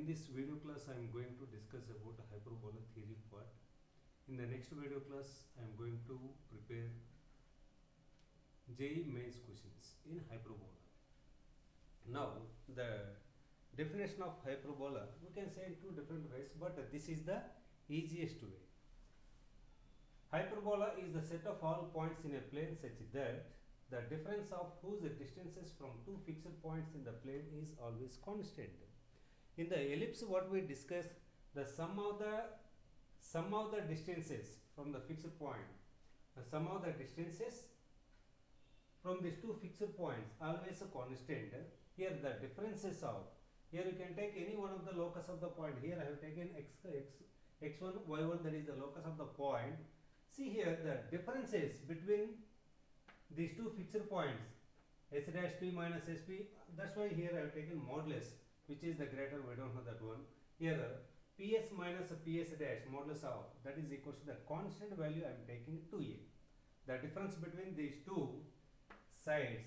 In this video class I am going to discuss about hyperbola theory part. In the next video class I am going to prepare JEE mains questions in hyperbola. Now the definition of hyperbola we can say in two different ways, but this is the easiest way. Hyperbola is the set of all points in a plane such that the difference of whose distances from two fixed points in the plane is always constant. In the ellipse, what we discussed, the sum of the distances from the fixed point, the sum of the distances from these two fixed points always a constant. Here the differences of, here you can take any one of the locus of the point. Here I have taken x1 y1, that is the locus of the point. See here the differences between these two fixed points, s dash p minus sp, that's why here I have taken modulus, which is the greater, we don't know that one. Here ps minus ps dash modulus of, that is equal to the constant value I am taking 2a. The difference between these two sides,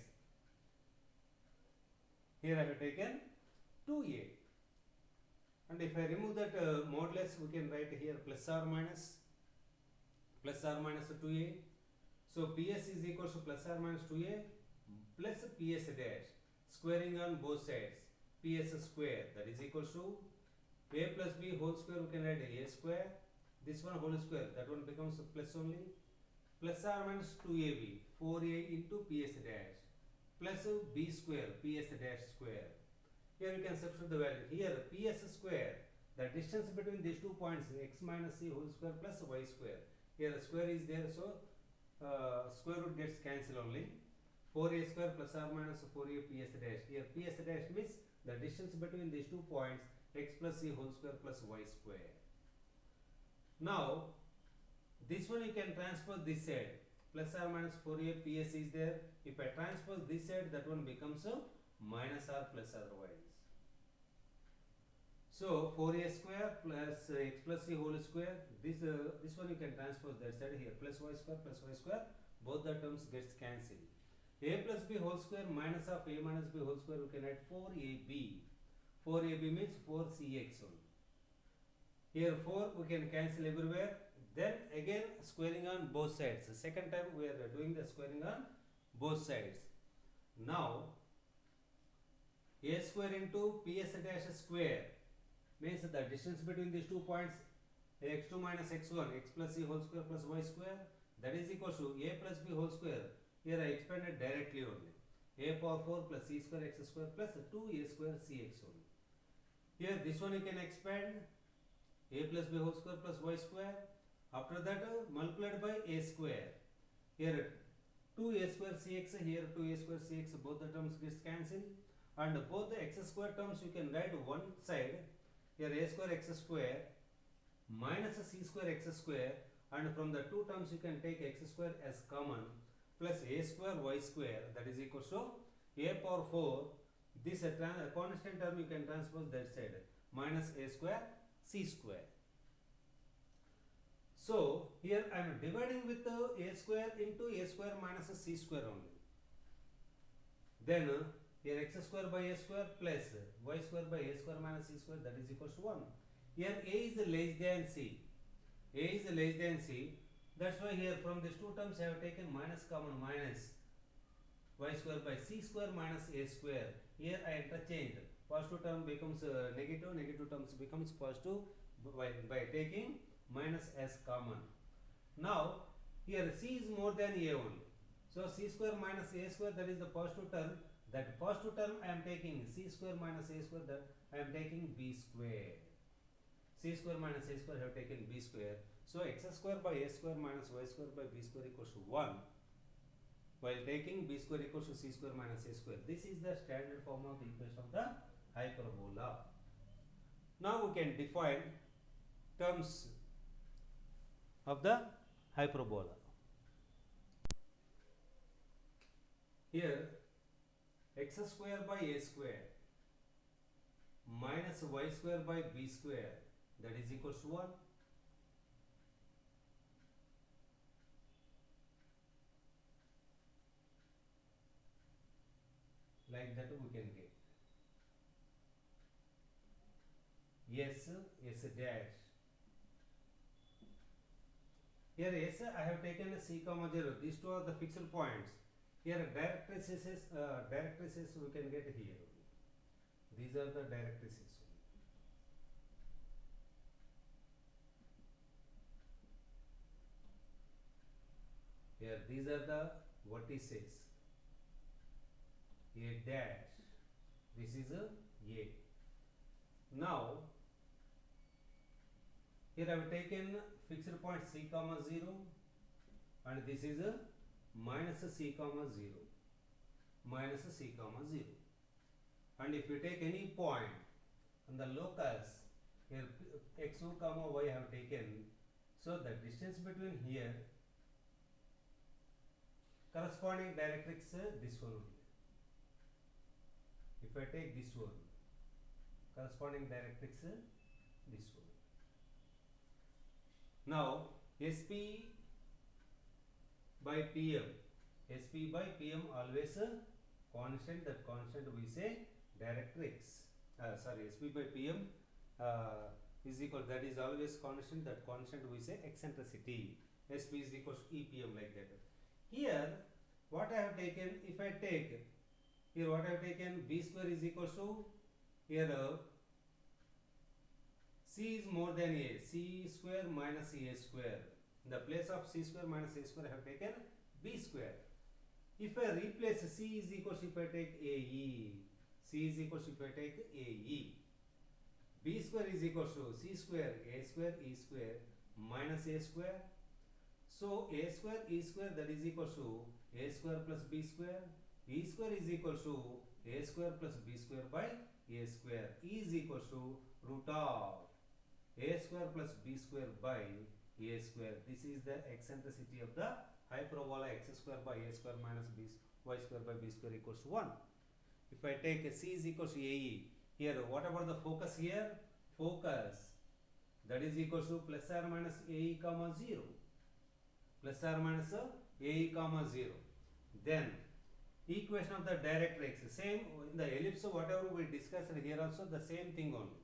here I have taken 2a, and if I remove that modulus, we can write here plus or minus 2a. So ps is equal to plus or minus 2a plus ps dash, squaring on both sides, ps square, that is equal to a plus b whole square, we can write a square, this one whole square, that one becomes plus only, plus or minus 2ab, 4a into ps dash, plus b square, ps dash square. Here you can substitute the value. Here ps square, the distance between these 2 points, x minus c whole square plus y square. Here square is there, so square root gets cancelled only. 4a square plus or minus 4a ps dash. Here ps dash means the distance between these 2 points, x plus c whole square plus y square. Now this one you can transpose this side, plus or minus 4a ps is there. If I transpose this side, that one becomes a minus or plus otherwise. So 4a square plus x plus c whole square, this one you can transpose that side. Here plus y square, both the terms gets cancelled. A plus b whole square minus of a minus b whole square, we can write 4ab. 4ab means 4cx only. Here 4 we can cancel everywhere. Then again squaring on both sides. The second time we are doing the squaring on both sides. Now a square into ps dash square means the distance between these 2 points, x2 minus x1, x plus c whole square plus y square, that is equal to a plus b whole square. Here I expanded directly only. A power 4 plus c square x square plus 2a square cx only. Here this one you can expand, a plus b whole square plus y square. After that multiplied by a square. Here 2a square cx, here 2a square cx, both the terms gets cancelled. And both the x square terms you can write one side. Here a square x square minus c square x square, and from the two terms you can take x square as common, plus a square y square, that is equal to a power 4. This constant term you can transpose that side, minus a square c square. So here I am dividing with a square into a square minus c square only. Then here x square by a square plus y square by a square minus c square, that is equal to 1. Here a is less than c. A is less than c. That's why here from these two terms I have taken minus common, minus y square by c square minus a square. Here I interchanged. Positive term becomes negative, negative terms becomes positive by taking minus as common. Now here c is more than a only. So c square minus a square, that is the positive term. That positive term I am taking c square minus a square, that I am taking b square. C square minus a square, I have taken b square. So x square by a square minus y square by b square equals to 1. While taking b square equals to c square minus a square. This is the standard form of the equation of the hyperbola. Now we can define terms of the hyperbola. Here x square by a square minus y square by b square, that is equals to 1. Like that we can get. S, S dash. Here S I have taken C comma 0. These two are the fixed points. Here directrices we can get here. These are the directrices. Here these are the vertices. A dash. This is a. Now here I have taken fixed point C comma 0 and this is a minus C comma 0, minus C comma 0. And if you take any point on the locus, here x2 comma y I have taken, so the distance between here corresponding directrix this one only. If I take this one, corresponding directrix this one. Now SP by PM, SP by PM always a constant. That constant we say directrix. SP by PM is equal, that is always constant. That constant we say eccentricity. SP is equal to EPM, like that. Here what I have taken, if I take here what I have taken, B square is equal to here C is more than A, C square minus A square. In the place of C square minus A square I have taken B square. If I replace C is equal to, if I take AE, C is equal to, if I take AE, B square is equal to C square A square E square minus A square. So A square E square, that is equal to A square plus B square. E square is equal to A square plus B square by A square. E is equal to root of A square plus B square by A square. This is the eccentricity of the hyperbola x square by A square minus B y square by B square equals to 1. If I take C is equal to AE, here what about the focus here? Focus, that is equal to plus or minus AE comma 0. Plus or minus AE comma 0. Then equation of the directrix, same in the ellipse, whatever we discussed here also the same thing only.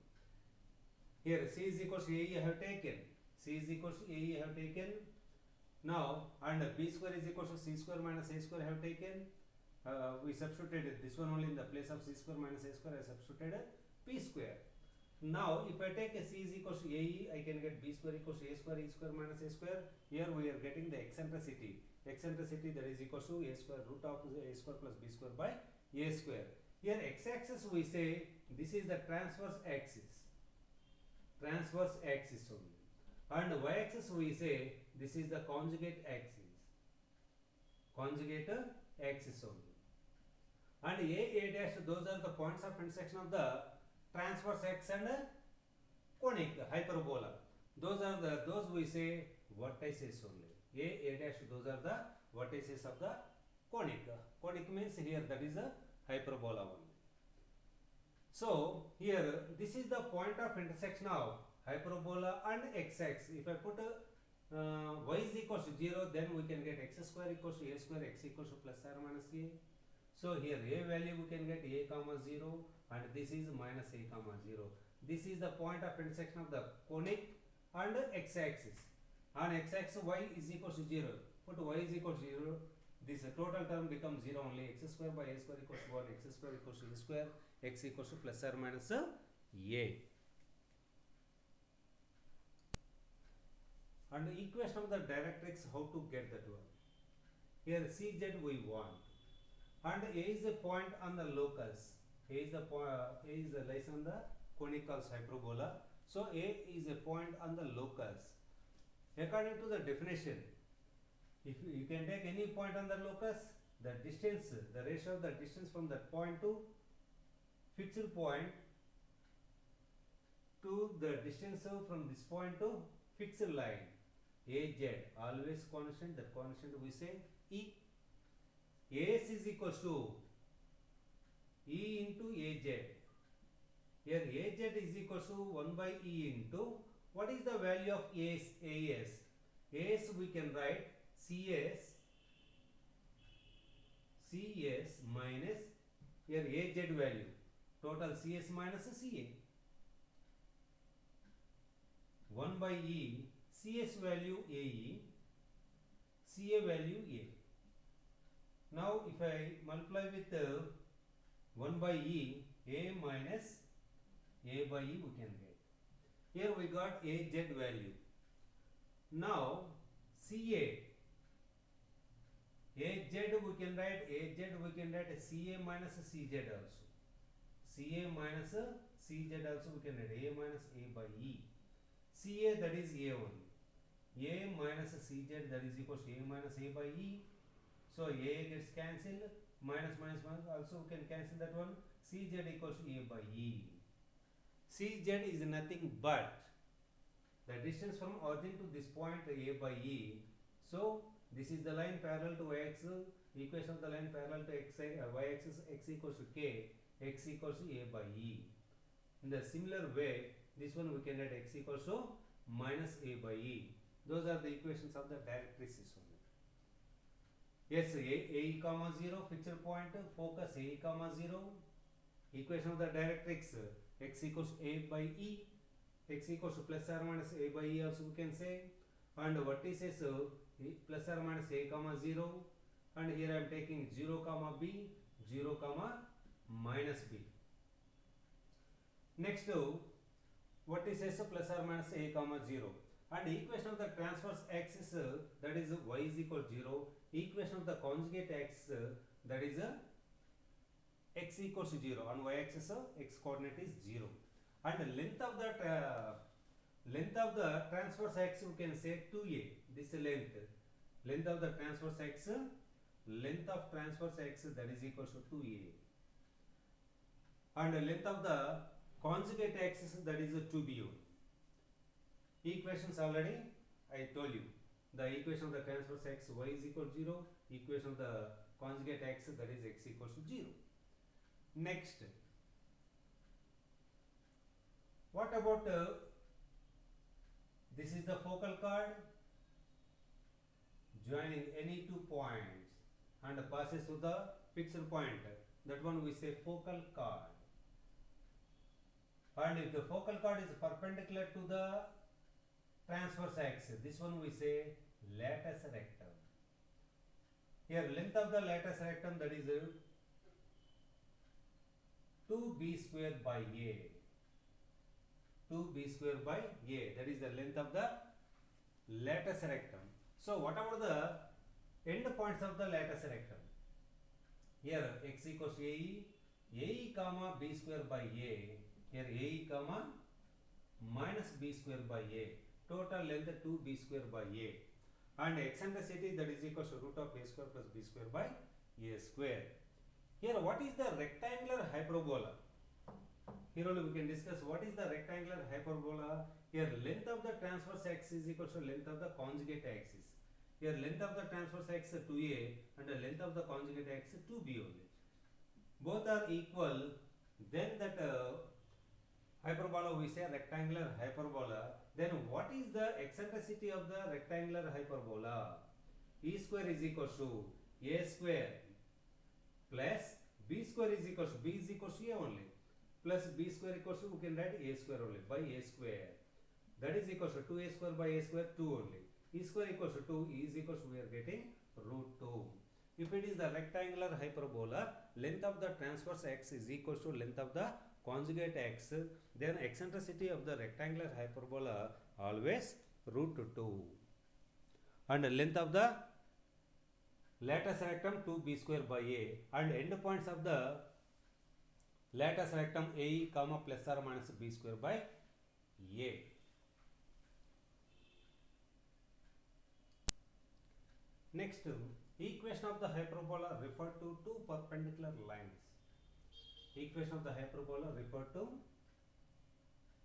Here C is equal to AE I have taken. C is equal to AE I have taken. Now and B square is equal to C square minus A square I have taken. We substituted this one only in the place of C square minus A square. I substituted P square. Now if I take a C is equal to AE, I can get B square equals to A square E square minus A square. Here we are getting the eccentricity. Eccentricity, that is equal to A square root of A square plus B square by A square. Here x-axis we say this is the transverse axis. Transverse axis only. And y-axis we say this is the conjugate axis. Conjugate axis only. And A dash, those are the points of intersection of the transverse axis and conic hyperbola. Those we say vertices only. A dash, those are the vertices of the conic. Conic means here that is a hyperbola only. So here this is the point of intersection of hyperbola and x-axis. If I put y is equal to 0, then we can get x square equals to A square, x equals to plus or minus A. So here A value we can get A comma 0 and this is minus A comma 0. This is the point of intersection of the conic and x-axis. On x-axis y is equal to 0. Put y is equal to 0. This total term becomes 0 only. X square by A square equals to 1. X square equals to A square. X equals to plus or minus A. And the equation of the directrix, how to get that one? Here CZ we want. And A is a point on the locus. A is lies on the conical hyperbola. So A is a point on the locus. According to the definition, if you can take any point on the locus, the distance, the ratio of the distance from that point to fixed point to the distance from this point to fixed line, AZ, always constant. That constant we say E. AS is equal to E into AZ. Here AZ is equal to 1 by E into, what is the value of AS? AS we can write CS minus here AZ value, total CS minus CA. 1 by E, CS value AE, CA value A. Now if I multiply with 1 by E, A minus A by E we can get. Here we got AZ value. Now CA, AZ we can write CA minus CZ also. CA minus CZ also we can write A minus A by E. CA that is A only. A minus CZ that is equals to A minus A by E. So A gets cancelled, minus minus minus also we can cancel that one. CZ equals to A by E. CZ is nothing but the distance from origin to this point A by E. So this is the line parallel to x, equation of the line parallel to x, y axis, x equals to k, x equals to A by E. In the similar way, this one we can write x equals to minus A by E. Those are the equations of the directrices only. Yes, A comma 0, fixed point, focus A comma 0, equation of the directrix, x equals to A by E, x equals to plus or minus A by E also we can say, and vertices plus or minus A comma 0, and here I am taking 0 comma B, 0 comma minus B. Next vertices plus or minus A comma 0, and equation of the transverse axis that is y is equal to 0, equation of the conjugate axis that is x equals to 0, on y axis x coordinate is 0, and length of the transverse axis we can say 2a. This length of the transverse axis, that is equals to 2a, and length of the conjugate axis that is 2b. Equations already I told you. The equation of the transverse axis y is equal to 0, equation of the conjugate axis that is x equals to 0. Next, what about this is the focal chord joining any two points and passes to the fixed point. That one we say focal chord. And if the focal chord is perpendicular to the transverse axis, this one we say latus rectum. Here length of the latus rectum that is 2b square by a. 2b square by a, that is the length of the latus rectum. So whatever the end points of the latus rectum, here x equals to AE comma b square by a, here AE comma minus b square by a, total length 2b square by a, and eccentricity that is equals to root of a square plus b square by a square. Here what is the rectangular hyperbola? Here only we can discuss what is the rectangular hyperbola. Here length of the transverse axis is equals to length of the conjugate axis. Here length of the transverse axis 2a and the length of the conjugate axis 2b only. Both are equal, then that hyperbola we say rectangular hyperbola. Then what is the eccentricity of the rectangular hyperbola? E square is equals to a square plus b square is equals to b is equals to a only, plus b square equals to we can write a square only by a square, that is equals to 2a square by a square 2 only. E square equals to 2, e is equals to we are getting root 2. If it is the rectangular hyperbola, length of the transverse axis is equals to length of the conjugate axis, then eccentricity of the rectangular hyperbola always root 2, and length of the latus rectum 2b square by a, and end points of the latus rectum AE comma plus or minus b square by a. Next, equation of the hyperbola refer to two perpendicular lines. Equation of the hyperbola refer to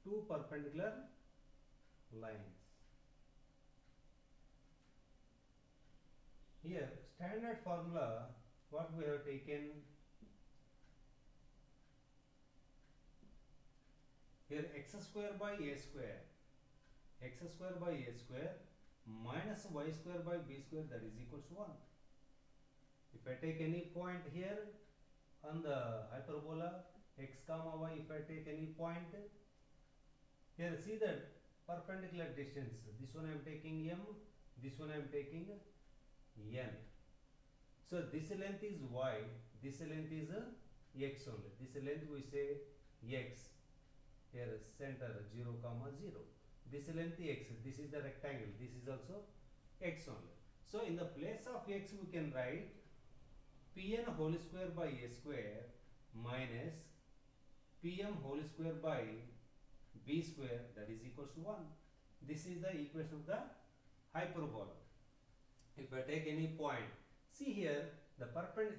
two perpendicular lines. Here standard formula what we have taken, here x square by a square minus y square by b square, that is equals to 1. If I take any point here on the hyperbola x comma y, if I take any point here, see that perpendicular distance. This one I am taking m, this one I am taking n. So this length is y, this length is x only. This length we say x. Here center 0, 0. This length x. This is the rectangle. This is also x only. So in the place of x we can write Pn whole square by a square minus Pm whole square by b square, that is equals to 1. This is the equation of the hyperbola. If I take any point, see here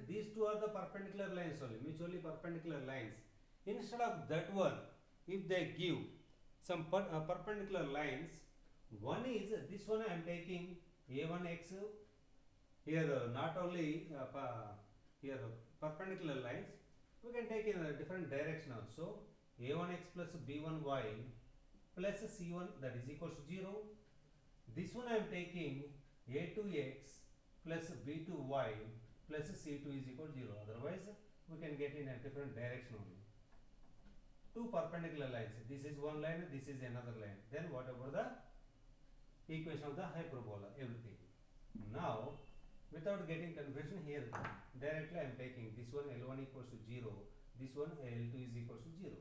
these two are the perpendicular lines only, mutually perpendicular lines. Instead of that one, if they give some perpendicular lines, one is this one I am taking a1x. Here not only here perpendicular lines, we can take in a different direction also. a1x plus b1y plus c1, that is equals to 0. This one I am taking a2x plus b2y plus c2 is equal to 0. Otherwise we can get in a different direction only. Two perpendicular lines. This is one line, this is another line. Then whatever the equation of the hyperbola, everything. Now without getting confusion, here directly I am taking this one L1 equals to 0, this one L2 is equals to 0.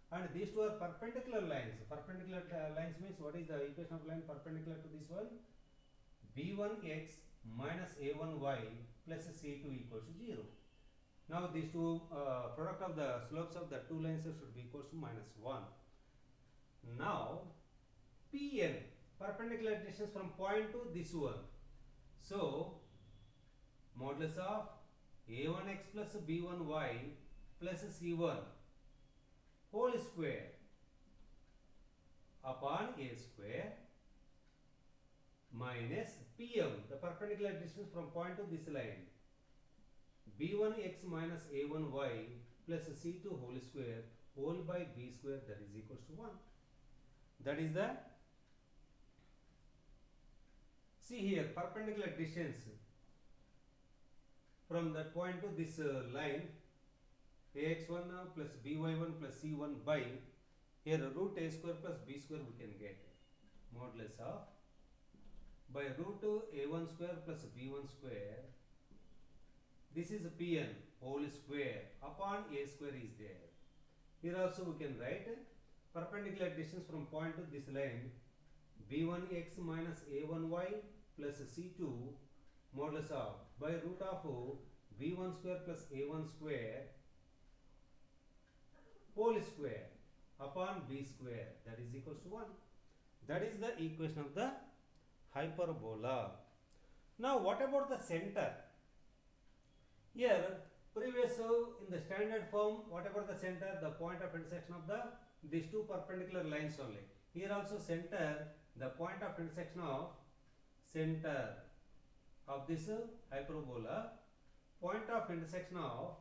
And these two are perpendicular lines. Perpendicular lines means what is the equation of line perpendicular to this one? b1x minus a1y plus c2 equals to 0. Now these two product of the slopes of the two lines should be equals to minus 1. Now Pn, perpendicular distance from point to this one. So modulus of a1x plus b1y plus c1 whole square upon a square minus Pm, the perpendicular distance from point to this line, b1x minus a1y plus c2 whole square whole by b square, that is equals to 1. That is the, see here, perpendicular distance from that point to this line, ax1 plus by1 plus c1 by, here root a square plus b square we can get, modulus of by root a1 square plus b1 square. This is Pn whole square upon a square is there. Here also we can write perpendicular distance from point to this line, b1x minus a1y plus c2 modulus of by root of b1 square plus a1 square whole square upon b square, that is equals to 1. That is the equation of the hyperbola. Now what about the center? Here previous in the standard form, whatever the center, the point of intersection of these two perpendicular lines only. Here also center, the point of intersection of center of this hyperbola, point of intersection of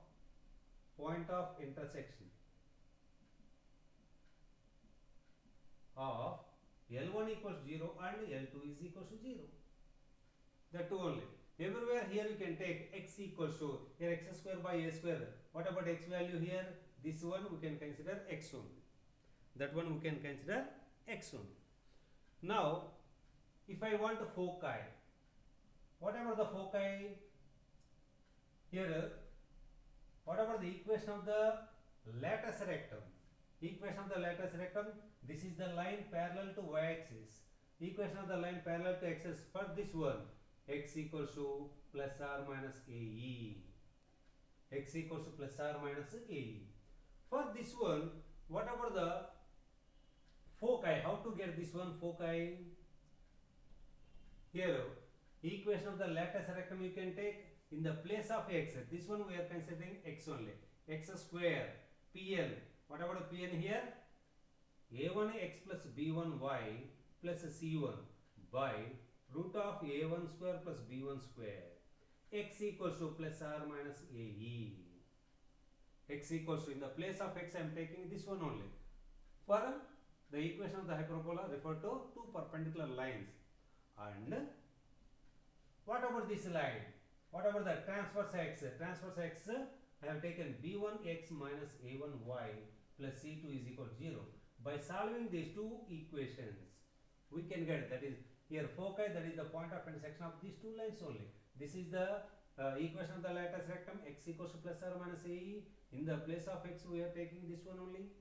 L1 equals 0 and L2 is equals to 0. The two only. Everywhere here you can take x equals to, here x square by a square. What about x value here? This one we can consider x only. That one we can consider x only. Now, if I want foci, whatever the foci here, whatever the equation of the latus rectum, this is the line parallel to y-axis. Equation of the line parallel to x-axis for this one, x equals to plus or minus ae. X equals to plus or minus ae. For this one, whatever the foci, how to get this one foci? Here, equation of the latus rectum you can take in the place of x. This one we are considering x only. X square, Pn. What about Pn here? a1x plus b1y plus c1 by root of a1 square plus b1 square. X equals to plus or minus ae. X equals to, in the place of x I am taking this one only. For the equation of the hyperbola, refer to two perpendicular lines. And what about this line? What about the transverse x? Transverse x, I have taken b1x minus a1y plus c2 is equal to 0. By solving these two equations, we can get, that is here foci, that is the point of intersection of these two lines only. This is the equation of the lattice rectum, x equals to plus or minus ae. In the place of x we are taking this one only.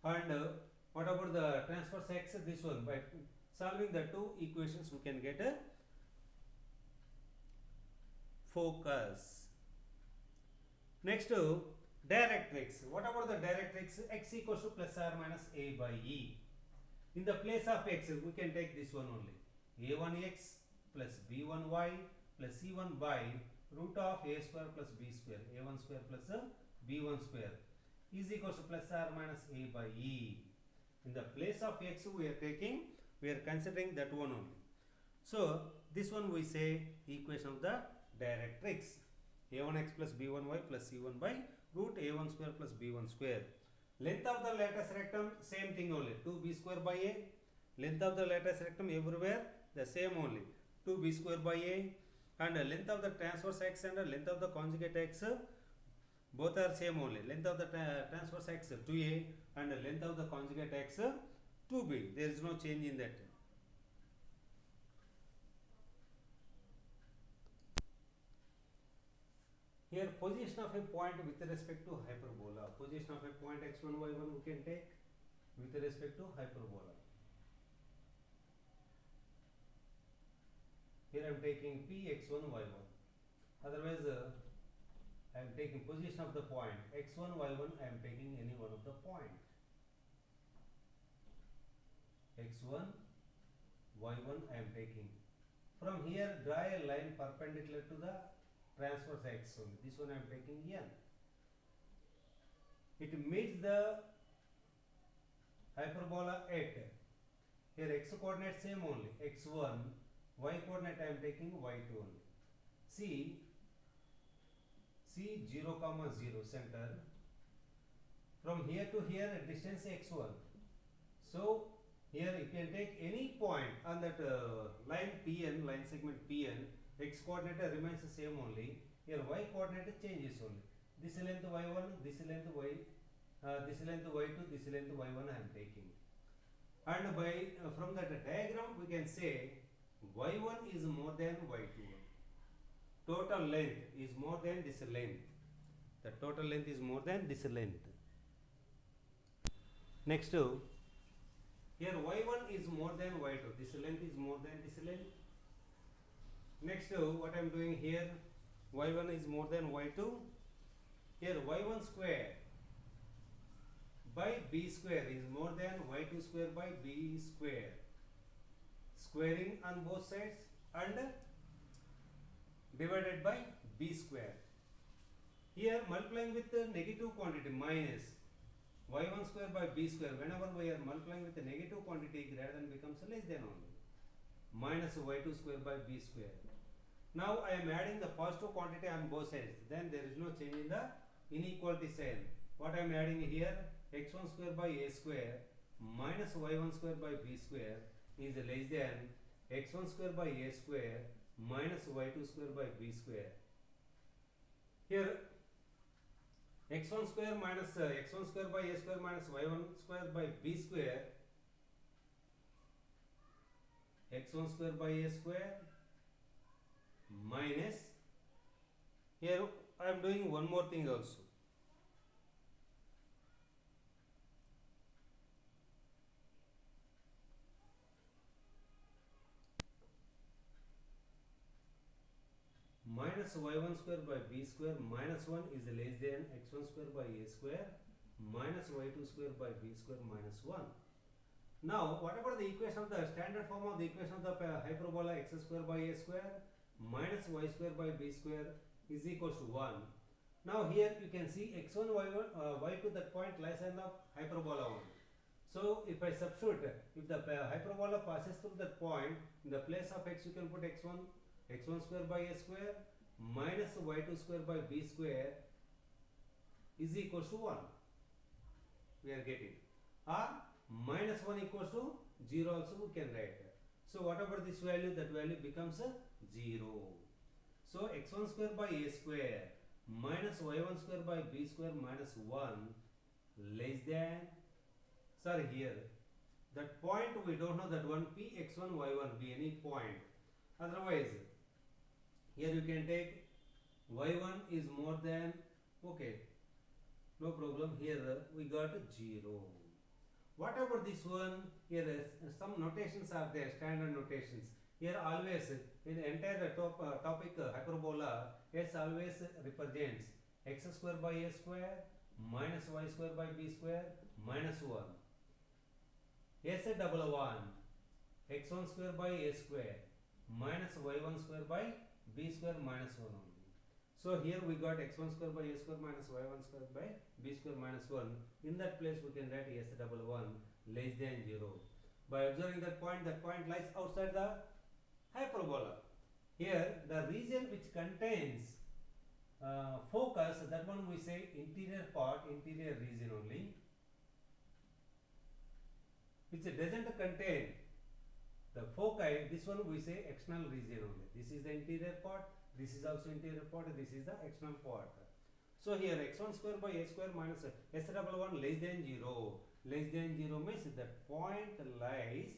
And what about the transverse x? This one, by solving the two equations we can get a focus. Next, directrix. What about the directrix? X equals to plus or minus a by e. In the place of x we can take this one only, a1x plus b1y plus c1 by root of a square plus b square, a1 square plus b1 square is equals to plus or minus a by e. In the place of x we are considering that one only. So this one we say equation of the directrix, a1x plus b1y plus c1 by root a1 square plus b1 square. Length of the lattice rectum, same thing only, 2b square by a. Length of the lattice rectum everywhere the same only, 2b square by a. And length of the transverse x and length of the conjugate x, both are same only. Length of the transverse x 2a and length of the conjugate x 2b. There is no change in that. Here position of a point with respect to hyperbola. Position of a point x1 y1 we can take with respect to hyperbola. Here I am taking p x1 y1. Otherwise I am taking position of the point x1 y1. I am taking any one of the point x1 y1. I am taking. From here draw a line perpendicular to the transverse x only. This one I am taking n. It meets the hyperbola at, here x coordinate same only, x1, y coordinate I am taking y2 only. C 0 comma 0 center. From here to here distance x1. So here you can take any point on that line PN, line segment PN. X coordinate remains the same only. Here y coordinate changes only. This length y1, this length y, this length y2, this length y1 I am taking. And by from that diagram we can say y1 is more than y2. Total length is more than this length. The total length is more than this length. Next, here y1 is more than y2. This length is more than this length. Next, what I am doing here, y1 is more than y2. Here y1 square by b square is more than y2 square by b square. Squaring on both sides and divided by b square. Here multiplying with the negative quantity minus y1 square by b square. Whenever we are multiplying with the negative quantity, greater than becomes less than only. Minus y2 square by b square. Now I am adding the positive quantity on both sides. Then there is no change in the inequality sign. What I am adding here, x1 square by a square minus y1 square by b square is less than x1 square by a square minus y2 square by b square. Here x1 square minus x1 square by a square minus y1 square by b square, x1 square by a square minus, here I am doing one more thing also. Minus y1 square by b square minus 1 is less than x1 square by a square minus y2 square by b square minus 1. Now, what about the equation of the standard form of the equation of the hyperbola x square by a square minus y square by b square is equals to 1. Now, here you can see x1, y1, y2 that point lies in the hyperbola 1. So, if I substitute, if the hyperbola passes through that point, in the place of x you can put x1 square by a square minus y2 square by b square is equals to 1. We are getting. Or minus 1 equals to 0 also we can write. So what about this value? That value becomes 0. So x1 square by a square minus y1 square by b square minus 1 less than, sorry, here that point we don't know that one p x1 y1 be any point. Otherwise, here you can take y1 is more than, okay, no problem. Here we got 0. What about this one? Here some notations are there, standard notations. Here always in the entire topic hyperbola, s always represents x square by a square minus y square by b square minus 1. S double 1 x1 square by a square minus y1 square by b square minus 1 only. So here we got x1 square by a square minus y1 square by b square minus 1. In that place we can write s double 1 less than 0. By observing that point lies outside the hyperbola. Here the region which contains focus, that one we say interior part, interior region only, which doesn't contain the foci, this one we say external region only. This is the interior part, this is also interior part, this is the external part. So here x1 square by a square minus s double 1 less than 0. Less than 0 means that point lies,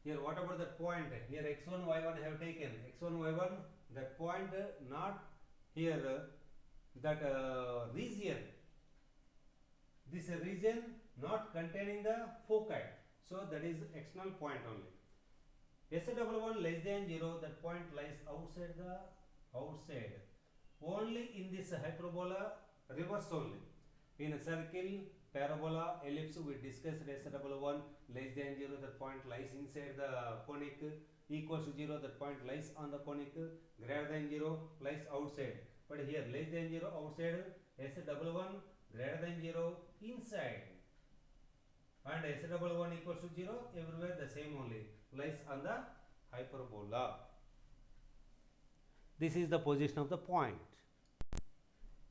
here what about that point? Here x1 y1 have taken, x1 y1, that point not here, that region, this region not containing the foci, so that is external point only. S double 1 less than 0, that point lies outside only in this hyperbola, reverse only. In a circle, parabola, ellipse, we discussed s double 1 less than 0, that point lies inside the conic, equals to 0, that point lies on the conic, greater than 0 lies outside. But here less than 0 outside, s double 1 greater than 0 inside, and s double 1 equals to 0, everywhere the same only, lies on the hyperbola. This is the position of the point.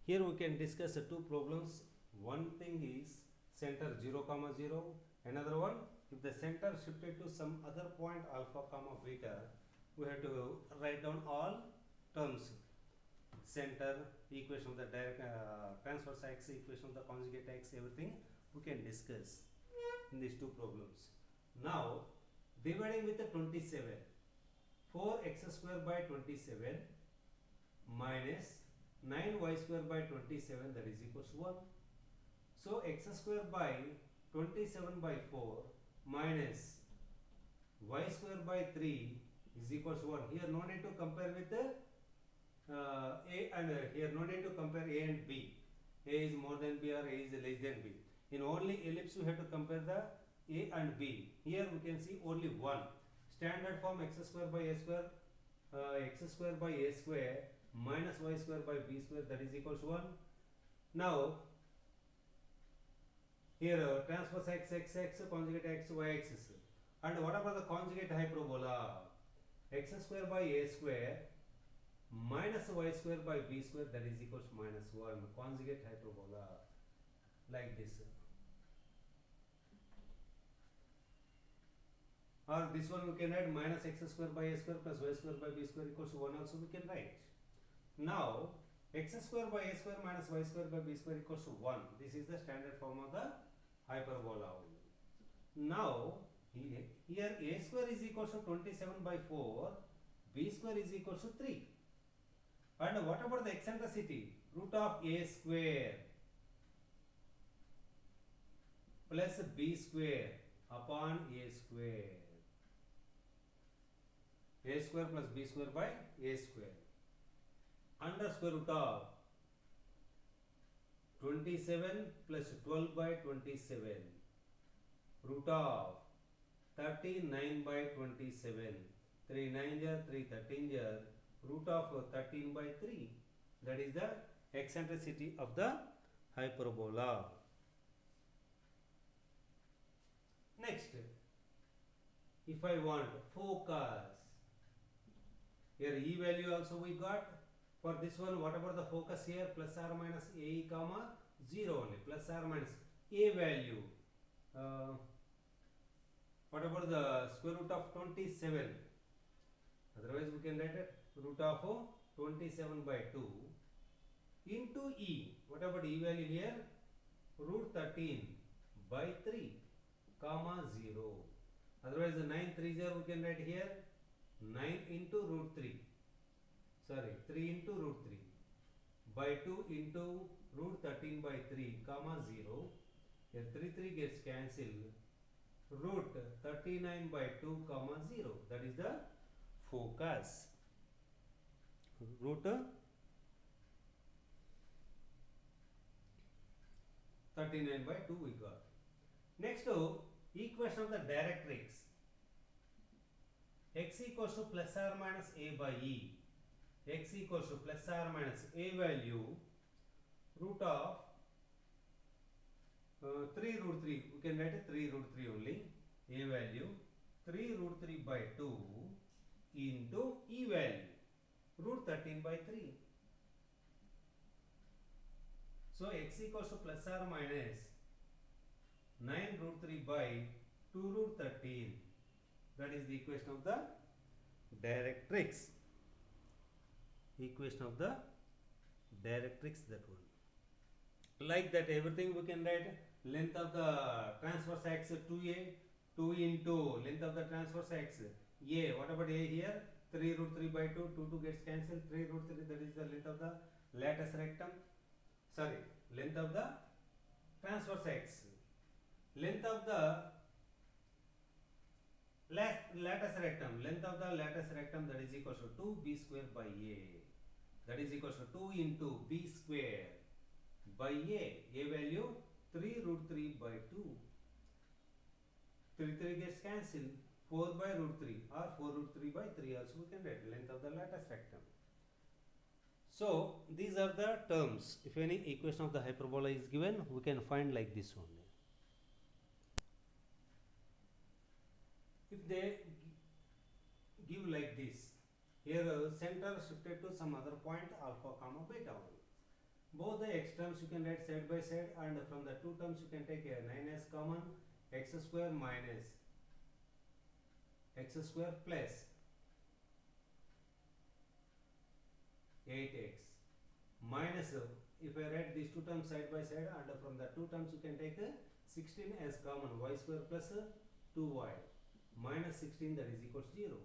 Here we can discuss two problems. One thing is center 0 comma 0, another one if the center shifted to some other point alpha comma beta, we have to write down all terms, center, equation of the direct transverse axis, equation of the conjugate axis, everything we can discuss in these two problems. Now dividing with the 27, 4x square by 27 minus 9y square by 27, that is equals to 1. So x square by 27 by 4 minus y square by 3 is equals to 1. Here no need to compare with a and here no need to compare a and b. A is more than b or a is less than b. In only ellipse we have to compare the a and b. Here we can see only 1. Standard form x square by a square, x square by a square minus y square by b square, that is equals to 1. Now here transverse x x conjugate x y axis, and what about the conjugate hyperbola? X square by a square minus y square by b square, that is equals to minus 1, conjugate hyperbola, like this. Or this one we can write minus x square by a square plus y square by b square equals to 1 also we can write. Now x square by a square minus y square by b square equals to 1. This is the standard form of the hyperbola only. Now here a square is equals to 27 by 4, b square is equals to 3. And what about the eccentricity? Root of a square plus b square upon a square. A square plus b square by a square under square root of 27 plus 12 by 27, root of 39 by 27, 3 9 jar, 3 13 jar, root of 13 by 3. That is the eccentricity of the hyperbola. Next, if I want focus, here E value also we got. For this one, what about the focus here? Plus or minus a comma 0 only, plus or minus a value. What about the square root of 27? Otherwise we can write it root of 27 by 2 into e. What about e value here? Root 13 by 3 comma 0. Otherwise the 9 3 0 we can write here 9 into root 3. Sorry, 3 into root 3 by 2 into root 13 by 3 comma 0. Here 3 gets cancelled. Root 39 by 2 comma 0. That is the focus. Root 39 by 2 we got. Next equation of the directrix. X equals to plus or minus a by e. X equals to plus or minus a value root of 3 root 3. We can write it 3 root 3 only. A value 3 root 3 by 2 into e value root 13 by 3. So x equals to plus or minus 9 root 3 by 2 root 13. That is the equation of the directrix. Equation of the directrix, that one. Like that, everything we can write length of the transverse axis 2a, 2 into length of the transverse axis a. What about a here? 3 root 3 by 2, 2 gets cancelled. 3 root 3, that is the length of the latus rectum. Sorry, length of the transverse axis. Length of the latus rectum. Length of the latus rectum, that is equal to 2b square by a. That is equal to 2 into b square by a. A value 3 root 3 by 2. 3 gets cancelled. 4 by root 3 or 4 root 3 by 3 also we can write length of the latus rectum. So these are the terms. If any equation of the hyperbola is given, we can find like this only. If they give like this, here center shifted to some other point alpha comma beta only. Both the x terms you can write side by side, and from the two terms you can take a 9 as common, x square minus x square plus 8x minus, if I write these two terms side by side, and from the two terms you can take 16 as common, y square plus 2y minus 16, that is equal to 0.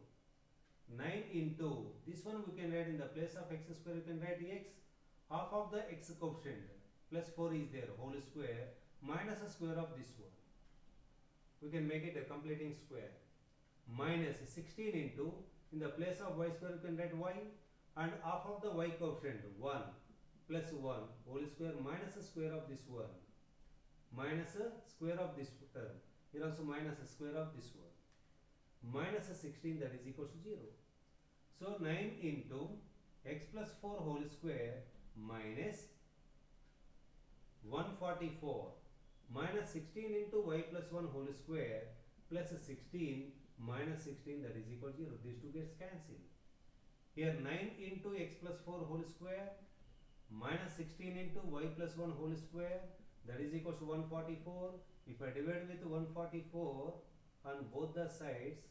9 into this one we can write in the place of x square, you can write x, half of the x coefficient plus 4 is there, whole square minus a square of this one. We can make it a completing square. Minus 16 into, in the place of y square you can write y, and half of the y coefficient 1 plus 1 whole square minus a square of this one minus a square of this term. Here also minus a square of this one minus a 16, that is equal to 0. So 9 into x plus 4 whole square minus 144 minus 16 into y plus 1 whole square plus 16 minus 16, that is equal to 0. These two gets cancelled. Here 9 into x plus 4 whole square minus 16 into y plus 1 whole square, that is equal to 144. If I divide with 144 on both the sides,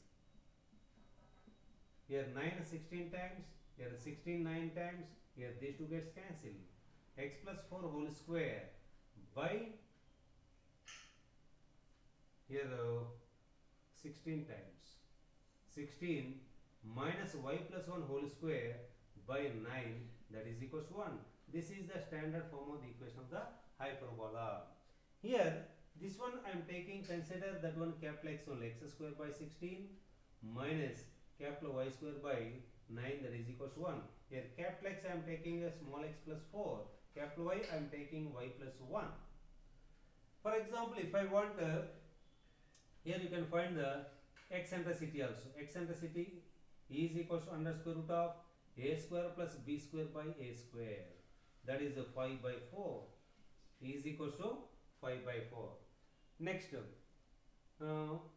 here 9 16 times, here 16 9 times, here these two gets cancelled. X plus 4 whole square by here 16 times, 16 minus y plus 1 whole square by 9, that is equal to 1. This is the standard form of the equation of the hyperbola. Here this one I am taking, consider that one capital X only, x square by 16 minus capital Y square by 9, that is equal to 1. Here capital X I am taking a small x plus 4, capital Y I am taking y plus 1. For example, if I want here you can find the eccentricity also. Eccentricity is equal to under square root of a square plus b square by a square, that is 5 by 4 is equal to 5 by 4. Next,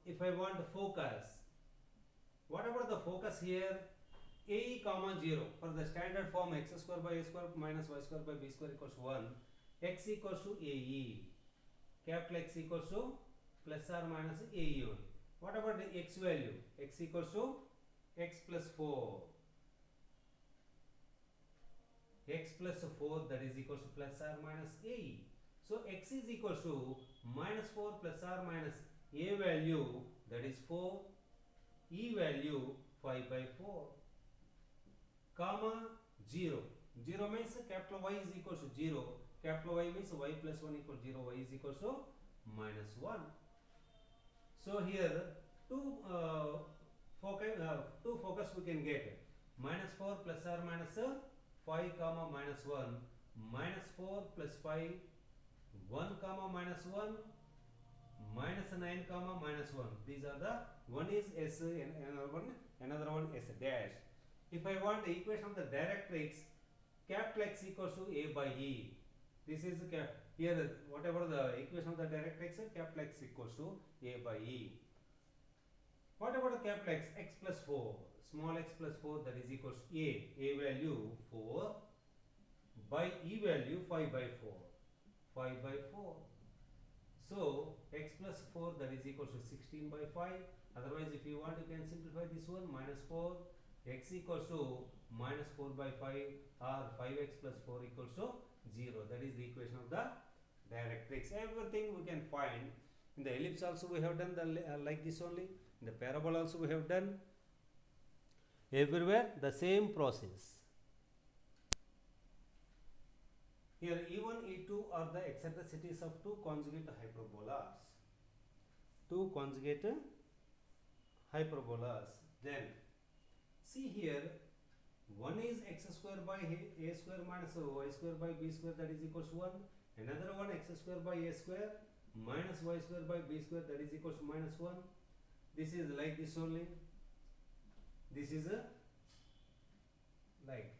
if I want focus, what about the focus here? A comma 0, for the standard form x square by a square minus y square by b square equals to 1, x equals to ae, capital X equals to plus or minus ae only. What about the x value? X equals to x plus 4. X plus 4, that is equals to plus or minus a. So x is equals to minus 4 plus or minus a value, that is 4, e value 5 by 4, comma 0. 0 means capital Y is equals to 0. Capital Y means y plus 1 equals 0. Y is equals to minus 1. So here two focus we can get. Minus 4 plus or minus 5 comma minus 1. Minus 4 plus 5. 1 comma minus 1. Minus 9 comma minus 1. These are the, one is S and another one S dash. If I want the equation of the directrix, capital X equals to A by E. This is here whatever the equation of the directrix, capital X equals to A by E. What about the capital X? X plus 4. Small x plus 4, that is equals to A. A value 4 by E value 5 by 4. 5 by 4. So x plus 4, that is equals to 16 by 5. Otherwise, if you want, you can simplify this one. Minus 4, x equals to minus 4 by 5, or 5x plus 4 equals to 0. That is the equation of the directrix. Everything we can find. In the ellipse also we have done the like this only. In the parabola also we have done. Everywhere the same process. Here E1, E2 are the eccentricities of two conjugate hyperbolas. Two conjugate hyperbolas. Then see here, one is x square by a square minus y square by b square, that is equals to 1. Another one x square by a square minus y square by b square, that is equals to minus 1. This is like this only. This is a like this.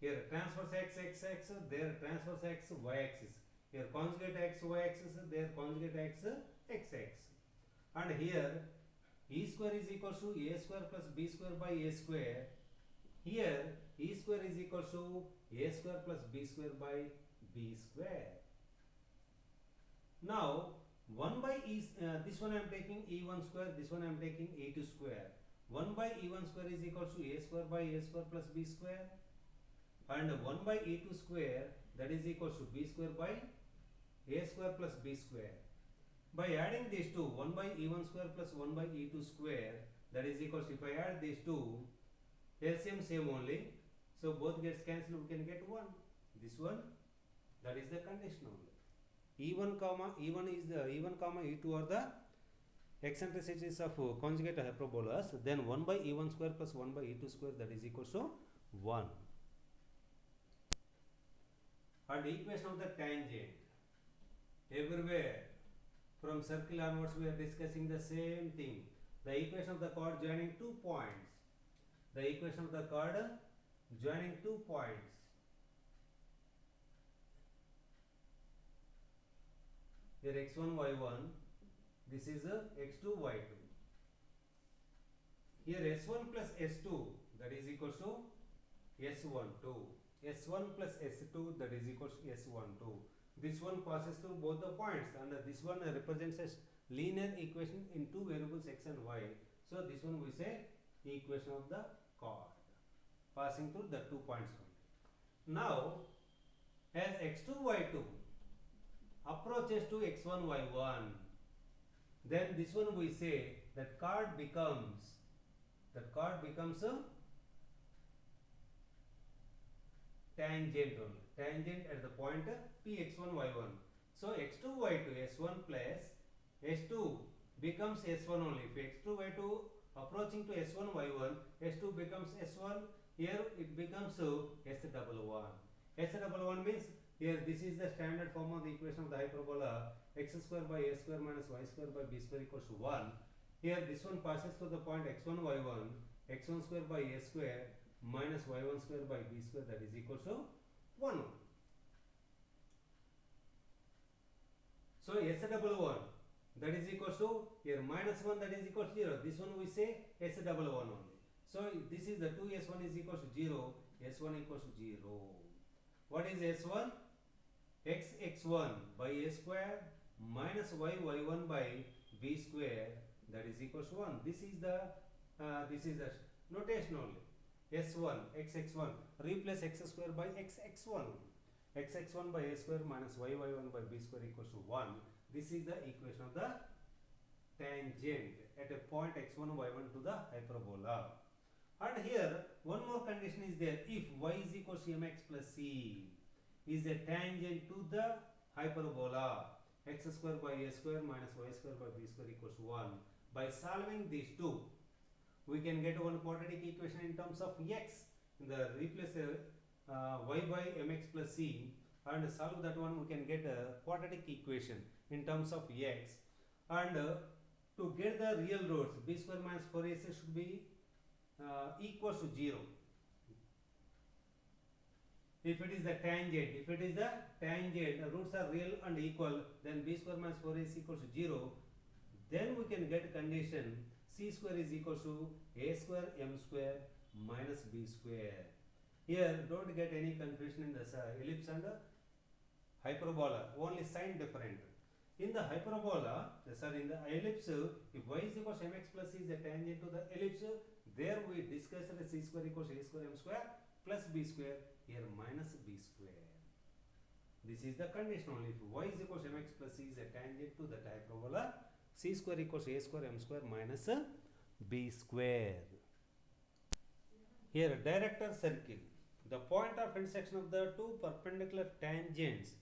Here transverse x, x, x, there transverse x, y axis. Here conjugate x, y axis, there conjugate x, x, x. And here e square is equals to a square plus b square by a square. Here e square is equals to a square plus b square by b square. Now 1 by e, this one I am taking e1 square, this one I am taking e2 square. 1 by e1 square is equals to a square by a square plus b square, and 1 by e2 square, that is equals to b square by a square plus b square. By adding these two, 1 by e1 square plus 1 by e2 square, that is equals to, if I add these two, LCM same only, so both gets cancelled, we can get 1. This one, that is the condition only. E1 comma E2 are the eccentricities of conjugate hyperbolas. Then 1 by E1 square plus 1 by E2 square, that is equals to 1. And equation of the tangent. Everywhere from circle onwards we are discussing the same thing. The equation of the chord joining 2 points. The equation of the chord joining 2 points. Here x1, y1. This is x2, y2. Here s1 plus s2, that is equals to s12. s1 plus s2, that is equals to s12. This one passes through both the points, and this one represents a linear equation in two variables x and y. So this one we say equation of the chord passing through the 2 points only. Now as x2, y2 approaches to x1, y1, then this one we say that chord becomes a tangent only. Tangent at the point px1, y1. So x2, y2, s1 plus s2 becomes s1 only. If x2, y2 approaching to s1, y1, s2 becomes s1. Here it becomes s11. S11 means, here this is the standard form of the equation of the hyperbola x square by a square minus y square by b square equals to 1. Here this one passes to the point x1, y1, x1 square by a square minus y1 square by b square, that is equals to 1. So S11, that is equals to, here minus 1, that is equals to 0. This one we say S11 only. So this is the 2s1 is equals to 0, s1 equals to 0. What is s1? x1 by a square minus y1 by b square, that is equals to 1. This is the notation only. S1 xx1, replace x square by xx1, xx1 by a square minus yy1 by b square equals to 1. This is the equation of the tangent at a point x1 y1 to the hyperbola. And here one more condition is there. If y is equals to mx plus c is a tangent to the hyperbola, x square by a square minus y square by b square equals to 1. By solving these two, we can get one quadratic equation in terms of x. Replace y by mx plus c and solve that one, we can get a quadratic equation in terms of x. And to get the real roots, b square minus 4ac should be equals to 0. If it is the tangent, roots are real and equal, then b square minus 4ac equals to 0. Then we can get condition c square is equals to a square m square minus b square. Here don't get any confusion in the ellipse and hyperbola, only sign different. In the hyperbola, in the ellipse, if y is equals to mx plus c is a tangent to the ellipse, there we discussed c square equals to a square m square plus b square, here minus b square. This is the condition only. If y is equals to mx plus c is a tangent to the hyperbola, c square equals to a square m square minus b square. Here director circle. The point of intersection of the two perpendicular tangents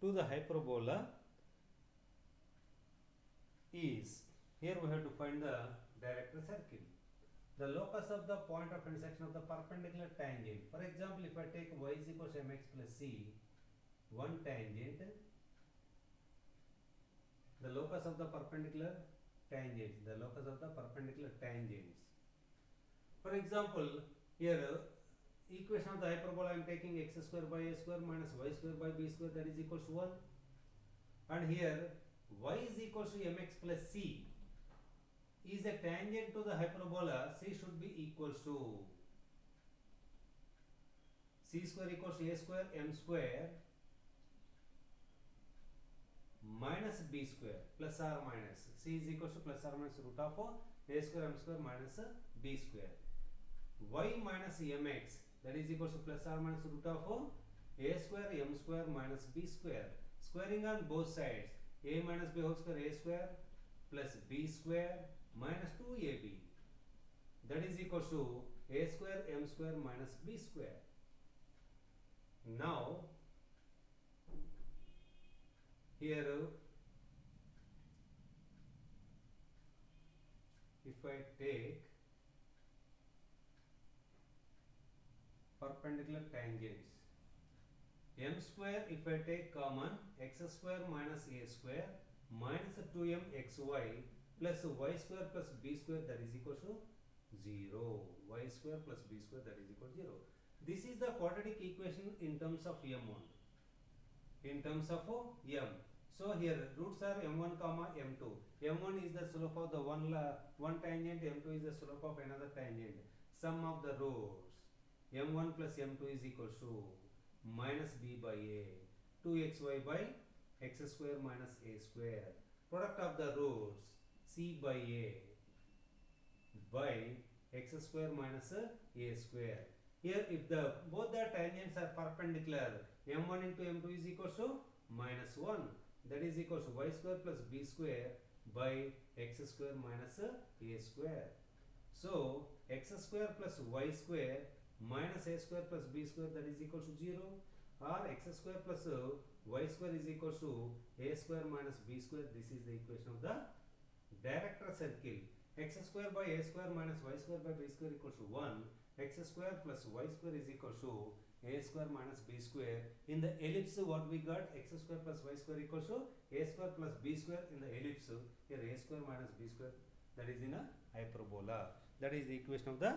to the hyperbola is, here we have to find the director circle. The locus of the point of intersection of the perpendicular tangent. For example, if I take y is equals to mx plus c, one tangent, the locus of the perpendicular tangents, For example, here equation of the hyperbola I am taking x square by a square minus y square by b square, that is equals to 1. And here y is equals to mx plus c is a tangent to the hyperbola, c should be equals to c square equals to a square m square minus b square plus or minus, c is equals to plus or minus root of a square m square minus b square. Y minus mx, that is equals to plus or minus root of a square m square minus b square. Squaring on both sides, a minus b whole square, a square plus b square minus 2ab, that is equals to a square m square minus b square. Now here if I take perpendicular tangents, m square, if I take common, x square minus a square minus 2m xy plus y square plus b square, that is equal to 0. Y square plus b square, that is equal to 0. This is the quadratic equation in terms of m only. In terms of m. So here roots are m1 comma m2. m1 is the slope of the one tangent, m2 is the slope of another tangent. Sum of the roots m1 plus m2 is equals to minus b by a, 2xy by x square minus a square. Product of the roots c by a by x square minus a square. Here if both the tangents are perpendicular, m1 into m2 is equals to minus 1, that is equals to y square plus b square by x square minus a square. So x square plus y square minus a square plus b square, that is equals to 0, or x square plus y square is equals to a square minus b square. This is the equation of the director circle. X square by a square minus y square by b square equals to 1. X square plus y square is equals to a square minus b square. In the ellipse, what we got? X square plus y square equals to a square plus b square. In the ellipse, here a square minus b square, that is in a hyperbola. That is the equation of the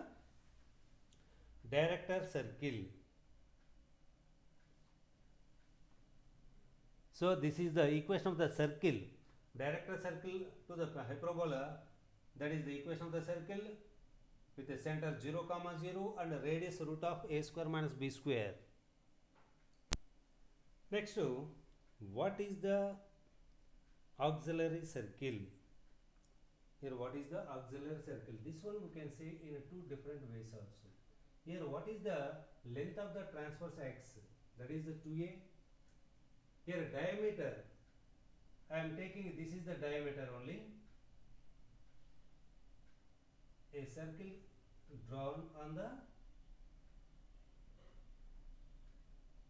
director circle. So this is the equation of the circle, director circle to the hyperbola. That is the equation of the circle with the center 0, 0 and a radius root of a square minus b square. Next, what is the auxiliary circle? Here what is the auxiliary circle? This one we can say in two different ways also. Here what is the length of the transverse x? That is the 2a. Here diameter, I am taking, this is the diameter only. A circle drawn on the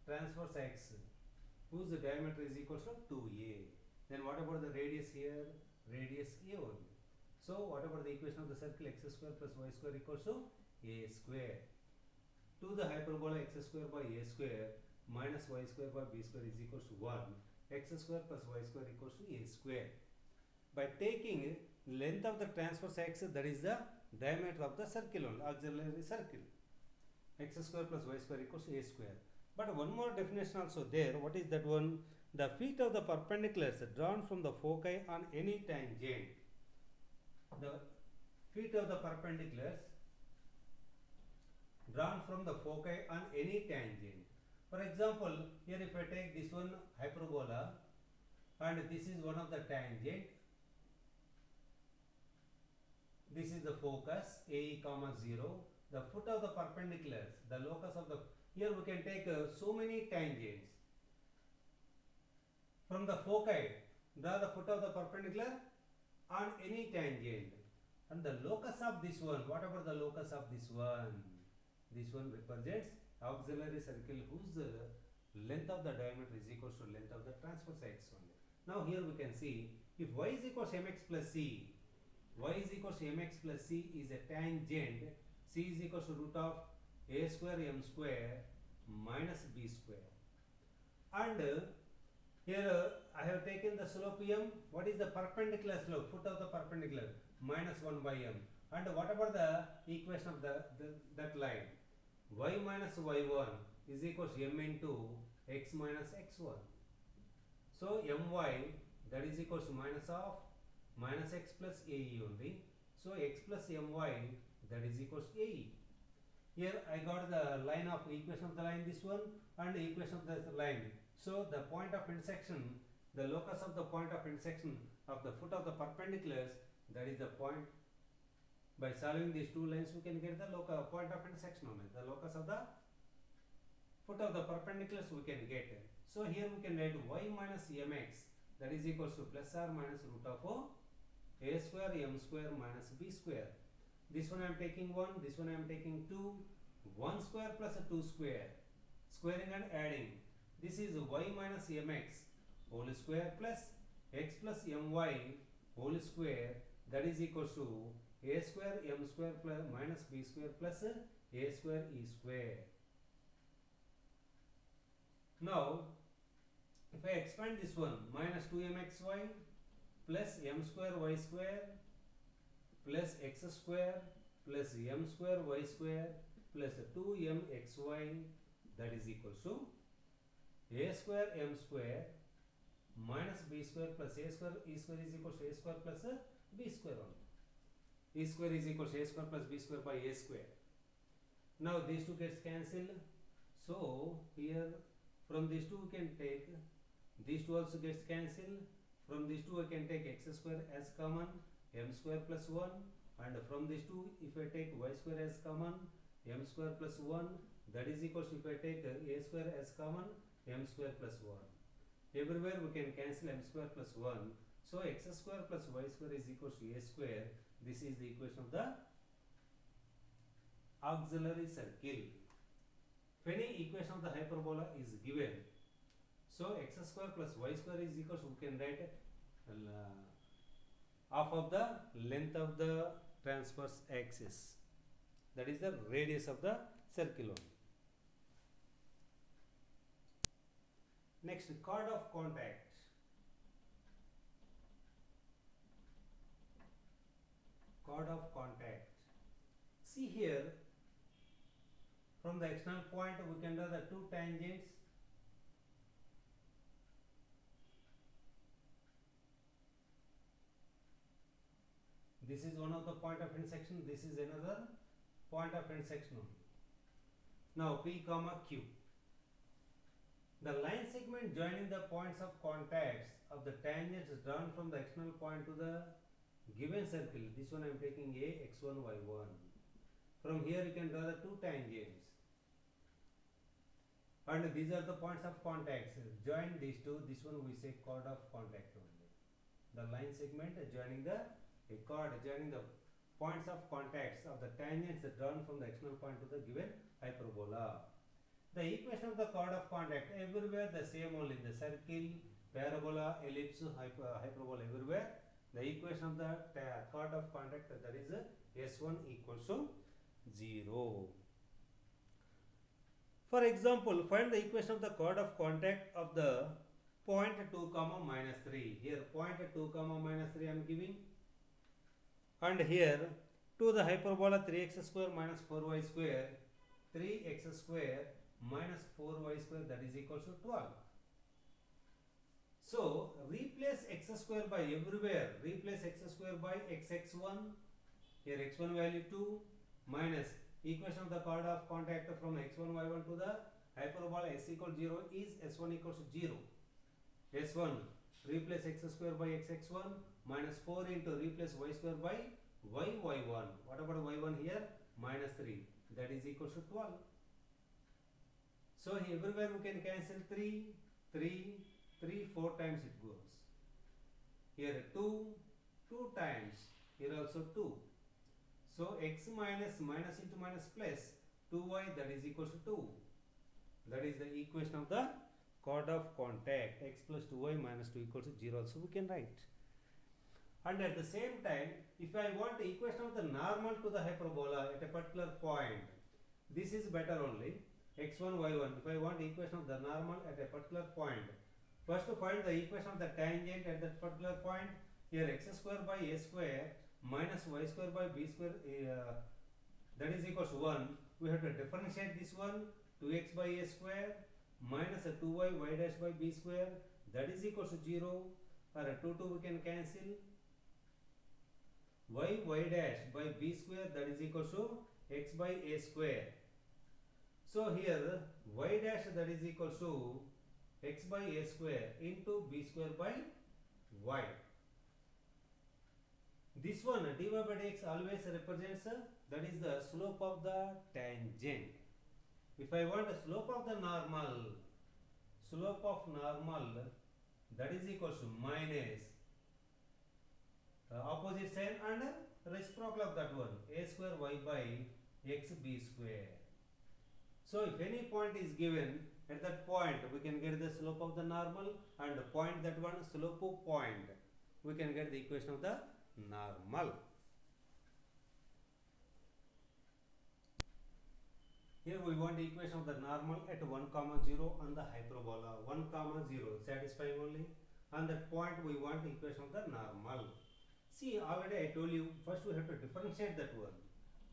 transverse x whose diameter is equal to 2a. Then what about the radius here? Radius a only. So what about the equation of the circle? X square plus y square equals to a square. To the hyperbola x square by a square minus y square by b square is equals to 1. X square plus y square equals to a square. By taking length of the transverse x, that is the diameter of the circle only, auxiliary circle. X square plus y square equals to a square. But one more definition also there. What is that one? The feet of the perpendiculars drawn from the foci on any tangent. The feet of the perpendiculars drawn from the foci on any tangent. For example, here if I take this one hyperbola and this is one of the tangent, this is the focus A comma 0, the foot of the perpendiculars, the locus of the, here we can take so many tangents. From the foci, draw the foot of the perpendicular on any tangent. And the locus of this one, what about the locus of this one? This one represents auxiliary circle whose length of the diameter is equal to length of the transverse x only. Now here we can see, if y is equal to mx plus c, y is equal to mx plus c is a tangent, c is equal to root of a square m square minus b square. And here I have taken the slope m. What is the perpendicular slope? Foot of the perpendicular minus 1 by m. And what about the equation of that line? Y minus y1 is equal to m into x minus x1. So my, that is equal to minus of minus x plus ae only. So x plus my, that is equal to ae. Here I got the line of equation of the line, this one, and equation of the line. So the point of intersection, the locus of the point of intersection of the foot of the perpendiculars, that is the point. By solving these two lines, we can get the point of intersection only. The locus of the foot of the perpendiculars we can get. So here we can write y minus mx, that is equals to plus or minus root of a square m square minus b square. This one I am taking 1, this one I am taking 2. 1 square plus 2 square. Squaring and adding. This is y minus mx whole square plus x plus my whole square, that is equals to a square m square plus minus b square plus a square e square. Now if I expand this one, minus 2mxy plus m square y square plus x square plus m square y square plus 2mxy, that is equals to a square m square minus b square plus a square e square is equal to a square plus b square only. E square is equal to a square plus b square by a square. Now these two gets cancelled. So here from these two we can take, these two also gets cancelled. From these two I can take x square as common, m square plus 1, and from these two if I take y square as common, m square plus 1, that is equal to, if I take a square as common, m square plus 1. Everywhere we can cancel m square plus 1. So x square plus y square is equal to a square. This is the equation of the auxiliary circle. If any equation of the hyperbola is given, so x square plus y square is equal to, we can write half of the length of the transverse axis, that is the radius of the circle only. Next, chord of contact. Chord of contact. See here, from the external point we can draw the two tangents. This is one of the point of intersection, this is another point of intersection only. Now P comma Q. The line segment joining the points of contacts of the tangents drawn from the external point to the given circle, this one I am taking a x1 y1. From here you can draw the two tangents, and these are the points of contacts. Join these two. This one we say chord of contact only. The line segment joining the chord joining the points of contacts of the tangents drawn from the external point to the given hyperbola. The equation of the chord of contact everywhere the same only. In the circle, parabola, ellipse, hyperbola, everywhere the equation of the chord of contact, that is S1 equals to 0. For example, find the equation of the chord of contact of the point 2 comma minus 3. Here point 2 comma minus 3 I am giving, and here to the hyperbola 3x square minus 4y square, 3x square minus 4y square, that is equals to 12. So replace x square by everywhere. Replace x square by xx1. Here x1 value 2 minus equation of the chord of contact from x1 y1 to the hyperbola s equals 0 is s1 equals to 0. s1 replace x square by xx1 minus 4 into replace y square by y1. What about y1 here? Minus 3. That is equals to 12. So everywhere we can cancel 3, 3, 3, 4 times it goes. Here 2, 2 times. Here also 2. So x minus minus into minus plus 2y, that is equals to 2. That is the equation of the chord of contact. X plus 2y minus 2 equals to 0 also we can write. And at the same time, if I want the equation of the normal to the hyperbola at a particular point, this is better only. X1 y1, if I want the equation of the normal at a particular point, first to find the equation of the tangent at that particular point. Here x square by a square minus y square by b square, that is equals to 1. We have to differentiate this one. 2x by a square minus 2y y dash by b square, that is equals to 0. Or 2 we can cancel. Y dash by b square, that is equals to x by a square. So here y dash, that is equals to x by a square into b square by y. This one dy by dx always represents that is the slope of the tangent. If I want the slope of the normal, that is equals to minus opposite sign and reciprocal of that one, a square y by x b square. So if any point is given, at that point we can get the slope of the normal, and point that one slope of point, we can get the equation of the normal. Here we want the equation of the normal at 1 comma 0 on the hyperbola. 1 comma 0 satisfying only. On that point we want the equation of the normal. See, already I told you, first we have to differentiate that one.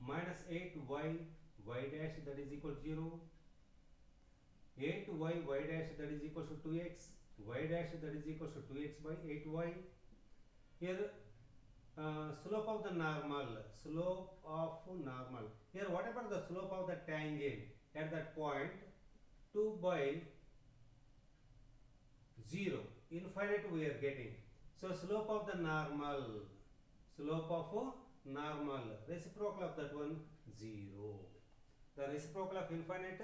Minus 8y y dash, that is equal to 0. 8y y dash, that is equal to 2x. Y dash, that is equal to 2x by 8y. Here slope of the normal. Here what about the slope of the tangent at that point? 2 by 0. Infinite we are getting. So slope of the normal. Reciprocal of that one, 0. The reciprocal of infinite,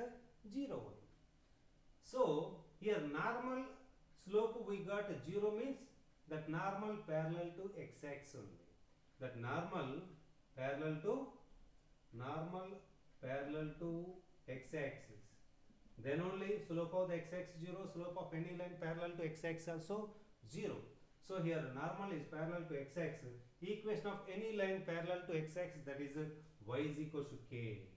0. So here normal slope we got 0 means that normal parallel to x-axis only. That normal parallel to x-axis. Then only slope of the x-axis 0, slope of any line parallel to x-axis also 0. So here normal is parallel to x-axis. Equation of any line parallel to x-axis, that is y is equals to k.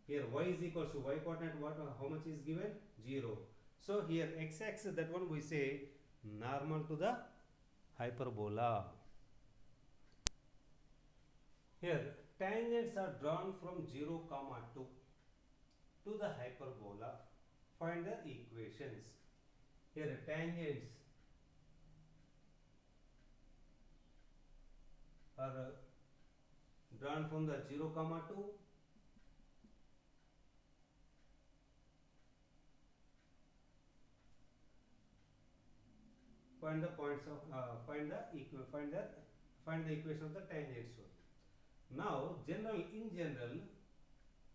Here y is equals to y coordinate, what, how much is given? 0. So here x-axis, that one we say normal to the hyperbola. Here tangents are drawn from 0 comma 2 to the hyperbola. Find the equations. Here tangents are drawn from the 0 comma 2 . Find the points of find the find the equation of the tangents only. Now in general,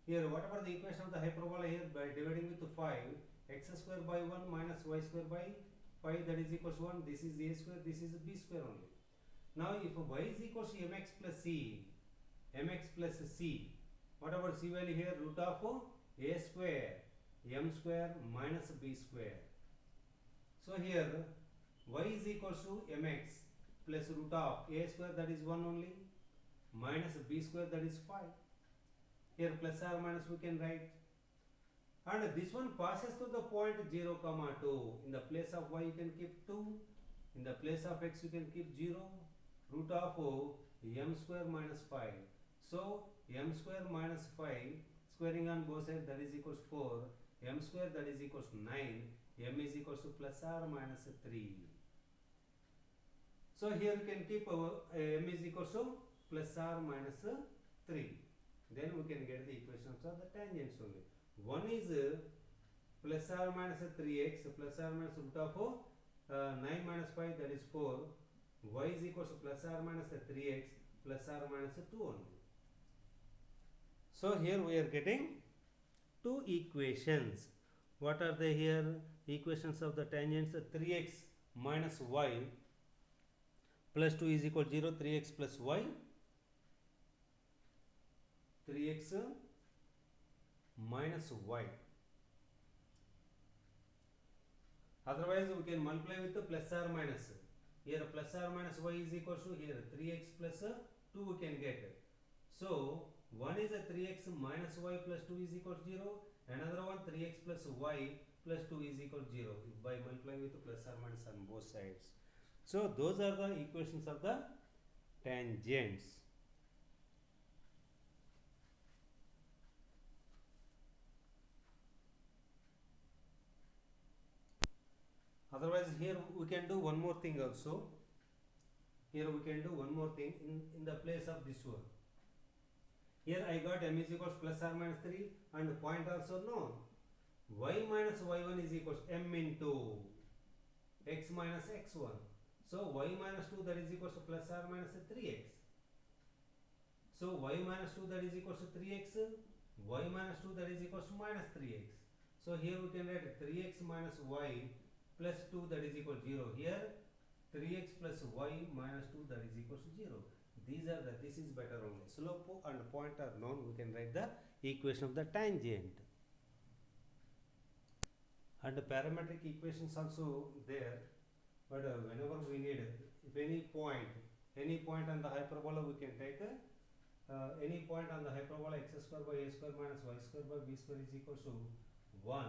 here whatever the equation of the hyperbola here, by dividing with 5, x square by 1 minus y square by 5, that is equals to 1. This is a square, this is b square only. Now if y is equals to mx plus c, whatever c value here, root of a square m square minus b square. So here y is equals to mx plus root of a square, that is 1 only, minus b square, that is 5. Here plus or minus we can write. And this one passes to the point 0, 2. In the place of y you can keep 2. In the place of x you can keep 0. Root of m square minus 5. So m square minus 5 squaring on both sides, that is equals to 4. M square, that is equals to 9. M is equals to plus or minus 3. So here you can keep m is equals to plus or minus 3. Then we can get the equations of the tangents only. One is plus or minus 3x plus or minus root of 9 minus 5, that is 4. Y is equals to plus or minus 3x plus or minus 2 only. So here we are getting two equations. What are they here? Equations of the tangents: 3x minus y plus 2 is equal to 0. 3x plus y, 3x minus y. Otherwise we can multiply with the plus or minus. Here plus or minus y is equal to, here 3x plus 2 we can get. So one is a 3x minus y plus 2 is equal to 0. Another one 3x plus y plus 2 is equal to 0 by multiplying with the plus or minus on both sides. So those are the equations of the tangents. Otherwise here we can do one more thing also. Here we can do one more thing in the place of this one. Here I got m is equals plus or minus 3 and point also known. Y minus y1 is equals to m into x minus x1. So y minus 2, that is equals to plus or minus 3x. So y minus 2, that is equals to 3x. Y minus 2, that is equals to minus 3x. So here we can write 3x minus y plus 2, that is equal to 0. Here 3x plus y minus 2, that is equals to 0. This is better only. Slope and point are known. We can write the equation of the tangent. And the parametric equations also there. But whenever we need, if any point on the hyperbola, we can take any point on the hyperbola x square by a square minus y square by b square is equal to 1.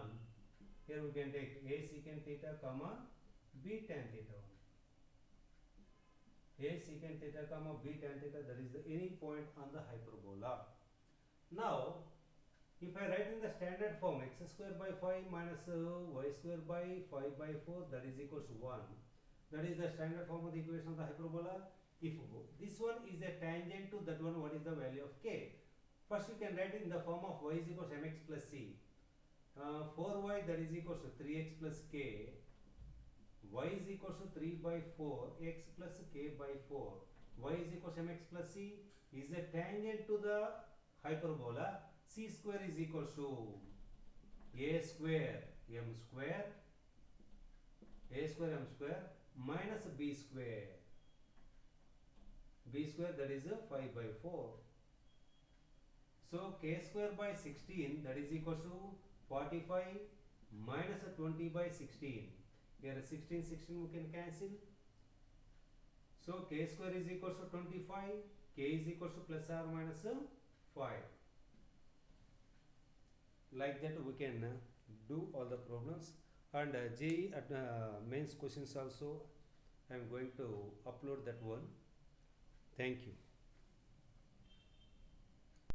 Here we can take a secant theta comma b tan theta. A secant theta comma b tan theta, that is any point on the hyperbola. Now if I write in the standard form x square by 5 minus y square by 5 by 4, that is equals to 1. That is the standard form of the equation of the hyperbola. If this one is a tangent to that one, what is the value of k? First you can write in the form of y is equals to mx plus c. 4y, that is equals to 3x plus k. Y is equals to 3 by 4 x plus k by 4. Y is equals to mx plus c is a tangent to the hyperbola. C square is equals to a square m square minus b square, that is 5 by 4. So k square by 16, that is equals to 45 minus 20 by 16. Here 16 we can cancel. So k square is equals to 25, k is equals to plus or minus 5. Like that we can do all the problems. And JEE mains questions also I am going to upload that one. Thank you.